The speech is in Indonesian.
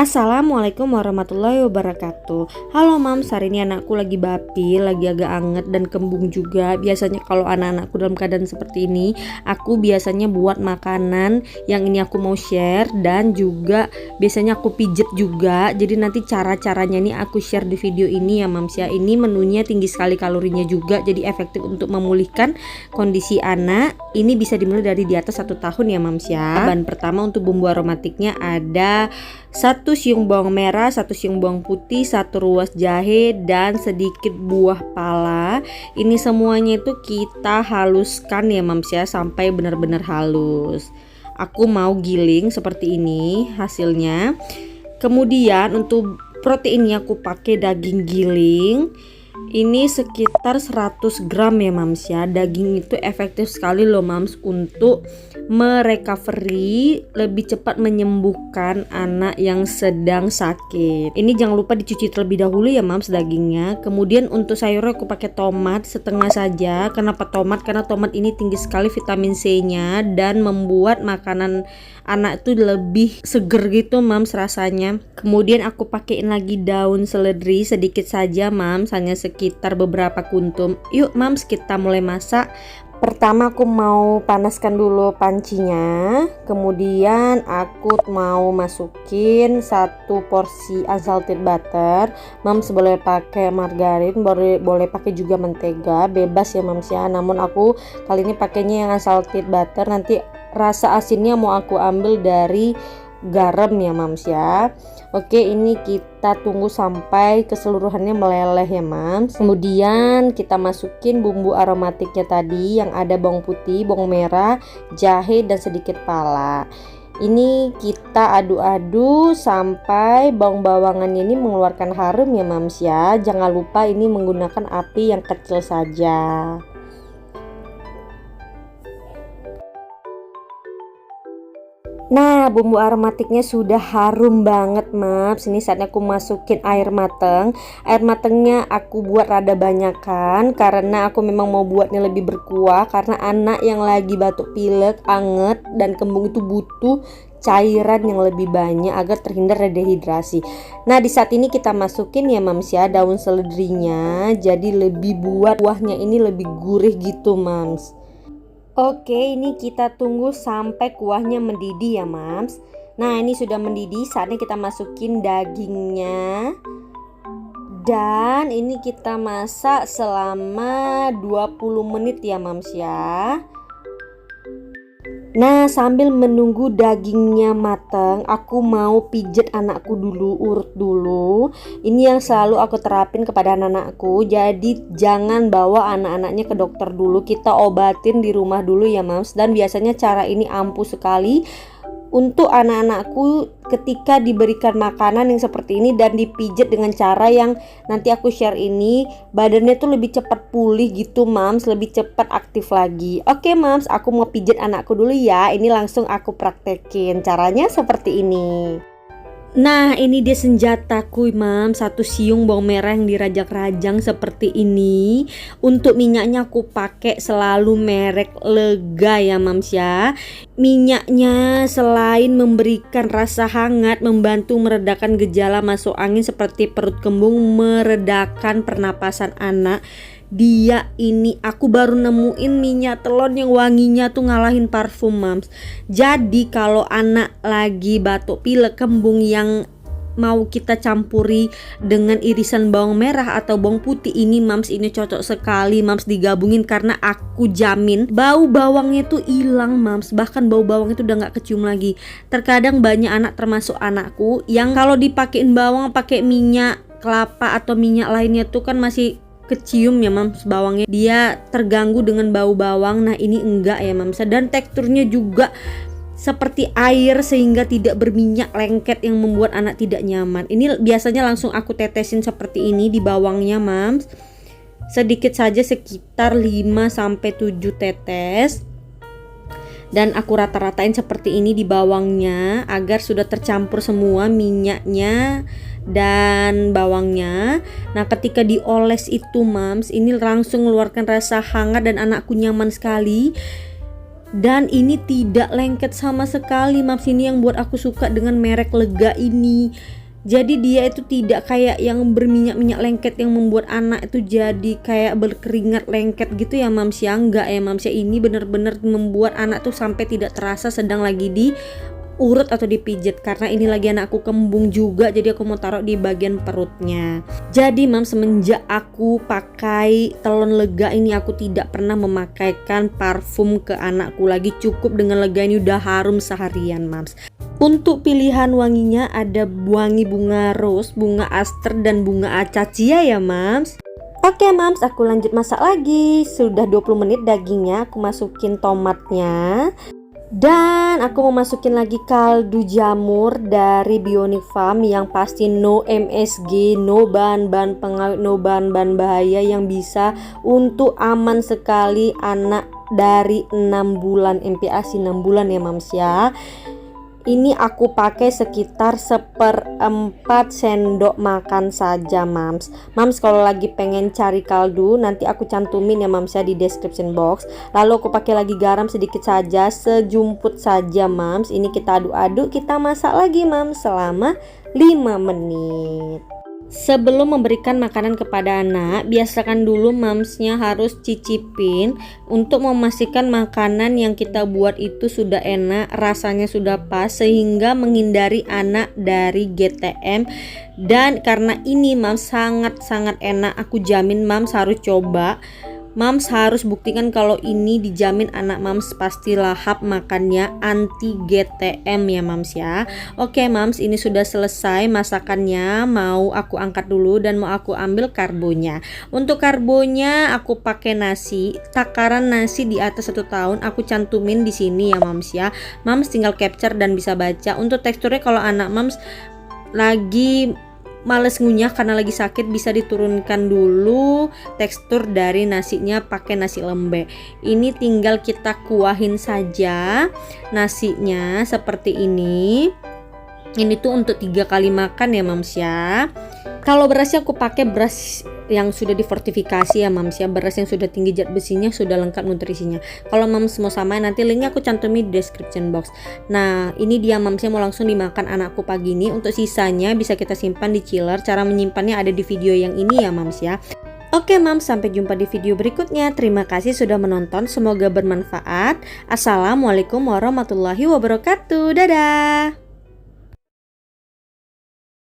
Assalamualaikum warahmatullahi wabarakatuh. Halo mams, hari ini anakku lagi bapi, lagi agak anget dan kembung juga. Biasanya kalau anak-anakku dalam keadaan seperti ini, aku biasanya buat makanan yang ini aku mau share, dan juga biasanya aku pijet juga. Jadi nanti cara-caranya nih aku share di video ini ya mams ya. Ini menunya tinggi sekali kalorinya juga, jadi efektif untuk memulihkan kondisi anak. Ini bisa dimulai dari di atas 1 tahun ya mams ya. Bahan pertama untuk bumbu aromatiknya ada 1 siung bawang merah, 1 siung bawang putih, 1 ruas jahe, dan sedikit buah pala. Ini semuanya itu kita haluskan ya mams ya, sampai benar-benar halus. Aku mau giling seperti ini hasilnya. Kemudian untuk proteinnya aku pakai daging giling. Ini sekitar 100 gram ya mams ya. Daging itu efektif sekali loh mams untuk merecovery, lebih cepat menyembuhkan anak yang sedang sakit. Ini jangan lupa dicuci terlebih dahulu ya mams dagingnya. Kemudian untuk sayurnya aku pakai tomat setengah saja. Kenapa tomat? Karena tomat ini tinggi sekali vitamin C nya dan membuat makanan anak itu lebih seger gitu mams rasanya. Kemudian aku pakaiin lagi daun seledri sedikit saja mams, hanya sekitar beberapa kuntum. Yuk mams, kita mulai masak. Pertama aku mau panaskan dulu pancinya. Kemudian aku mau masukin 1 porsi unsalted butter. Mams boleh pakai margarin, boleh pakai juga mentega, bebas ya mams ya. Namun aku kali ini pakainya yang unsalted butter. Nanti rasa asinnya mau aku ambil dari garam ya mams ya. Oke, ini kita tunggu sampai keseluruhannya meleleh ya mams. Kemudian kita masukin bumbu aromatiknya tadi yang ada bawang putih, bawang merah, jahe, dan sedikit pala. Ini kita aduk-aduk sampai bawang-bawangannya ini mengeluarkan harum ya mams ya. Jangan lupa ini menggunakan api yang kecil saja. Nah, bumbu aromatiknya sudah harum banget mams. Ini saatnya aku masukin air mateng. Air matengnya aku buat rada banyakan karena aku memang mau buatnya lebih berkuah. Karena anak yang lagi batuk pilek, anget, dan kembung itu butuh cairan yang lebih banyak agar terhindar dari dehidrasi. Nah, di saat ini kita masukin ya mams ya daun seledrinya. Jadi lebih buat kuahnya ini lebih gurih gitu mams. Oke, ini kita tunggu sampai kuahnya mendidih ya mams. Nah, ini sudah mendidih, saatnya kita masukin dagingnya. Dan ini kita masak selama 20 menit ya mams ya. Nah, sambil menunggu dagingnya matang, aku mau pijet anakku dulu, urut dulu. Ini yang selalu aku terapin kepada anak-anakku. Jadi jangan bawa anak-anaknya ke dokter dulu, kita obatin di rumah dulu ya mams. Dan biasanya cara ini ampuh sekali untuk anak-anakku ketika diberikan makanan yang seperti ini dan dipijet dengan cara yang nanti aku share ini. Badannya tuh lebih cepat pulih gitu mams, lebih cepat aktif lagi. Oke mams, aku mau pijet anakku dulu ya. Ini langsung aku praktekin caranya seperti ini. Nah, ini dia senjataku mams, 1 siung bawang merah yang dirajak-rajang seperti ini. Untuk minyaknya aku pakai selalu merek Lega ya mams ya. Minyaknya selain memberikan rasa hangat, membantu meredakan gejala masuk angin seperti perut kembung, meredakan pernapasan anak. Dia ini aku baru nemuin minyak telon yang wanginya tuh ngalahin parfum mams. Jadi kalau anak lagi batuk pilek kembung yang mau kita campuri dengan irisan bawang merah atau bawang putih, ini mams, ini cocok sekali mams digabungin. Karena aku jamin bau bawangnya tuh hilang mams. Bahkan bau bawang itu udah gak kecium lagi. Terkadang banyak anak termasuk anakku yang kalau dipakein bawang pakai minyak kelapa atau minyak lainnya tuh kan masih kecium ya mams bawangnya, dia terganggu dengan bau bawang. Nah, ini enggak ya mams, dan teksturnya juga seperti air sehingga tidak berminyak lengket yang membuat anak tidak nyaman. Ini biasanya langsung aku tetesin seperti ini di bawangnya mams, sedikit saja sekitar 5-7 tetes. Dan aku rata-ratain seperti ini di bawangnya agar sudah tercampur semua minyaknya dan bawangnya. Nah, ketika dioles itu mams, ini langsung mengeluarkan rasa hangat dan anakku nyaman sekali. Dan ini tidak lengket sama sekali mams. Ini yang buat aku suka dengan merek Lega ini. Jadi dia itu tidak kayak yang berminyak-minyak lengket yang membuat anak itu jadi kayak berkeringat lengket gitu ya mams ya. Enggak ya mams ya, ini bener-bener membuat anak tuh sampai tidak terasa sedang lagi diurut atau dipijit, karena ini lagi anakku kembung juga, jadi aku mau taruh di bagian perutnya. Jadi mams, semenjak aku pakai telon Lega ini aku tidak pernah memakaikan parfum ke anakku lagi. Cukup dengan Lega ini udah harum seharian mams. Untuk pilihan wanginya ada wangi bunga rose, bunga aster, dan bunga acacia ya mams. Oke mams, aku lanjut masak lagi. Sudah 20 menit dagingnya, aku masukin tomatnya. Dan aku mau masukin lagi kaldu jamur dari Bionic Farm yang pasti no MSG, no bahan-bahan pengawet, no bahan-bahan bahaya, yang bisa untuk aman sekali anak dari 6 bulan, MPASI 6 bulan ya mams ya. Ini aku pakai sekitar 1/4 sendok makan saja mams. Mams kalau lagi pengen cari kaldu nanti aku cantumin ya mams ya di description box. Lalu aku pakai lagi garam sedikit saja, sejumput saja mams. Ini kita aduk-aduk, kita masak lagi mams selama 5 menit. Sebelum memberikan makanan kepada anak, biasakan dulu mamsnya harus cicipin untuk memastikan makanan yang kita buat itu sudah enak, rasanya sudah pas, sehingga menghindari anak dari GTM. Dan karena ini mams sangat-sangat enak, aku jamin mams harus coba. Mams harus buktikan kalau ini dijamin anak mams pasti lahap makannya, anti GTM ya mams ya. Oke mams, ini sudah selesai masakannya. Mau aku angkat dulu dan mau aku ambil karbonya. Untuk karbonya aku pakai nasi, takaran nasi di atas 1 tahun aku cantumin di sini ya mams ya. Mams tinggal capture dan bisa baca. Untuk teksturnya kalau anak mams lagi males ngunyah karena lagi sakit, bisa diturunkan dulu tekstur dari nasinya pakai nasi lembek. Ini tinggal kita kuahin saja nasinya seperti ini. Ini tuh untuk 3 kali makan ya mams ya. Kalau berasnya aku pakai beras yang sudah difortifikasi ya mams ya. Beras yang sudah tinggi zat besinya, sudah lengkap nutrisinya. Kalau mams mau samain nanti linknya aku cantumin di description box. Nah ini dia mamsnya mau langsung dimakan anakku pagi ini. Untuk sisanya bisa kita simpan di chiller. Cara menyimpannya ada di video yang ini ya mams ya. Oke mams, sampai jumpa di video berikutnya. Terima kasih sudah menonton, semoga bermanfaat. Assalamualaikum warahmatullahi wabarakatuh. Dadah.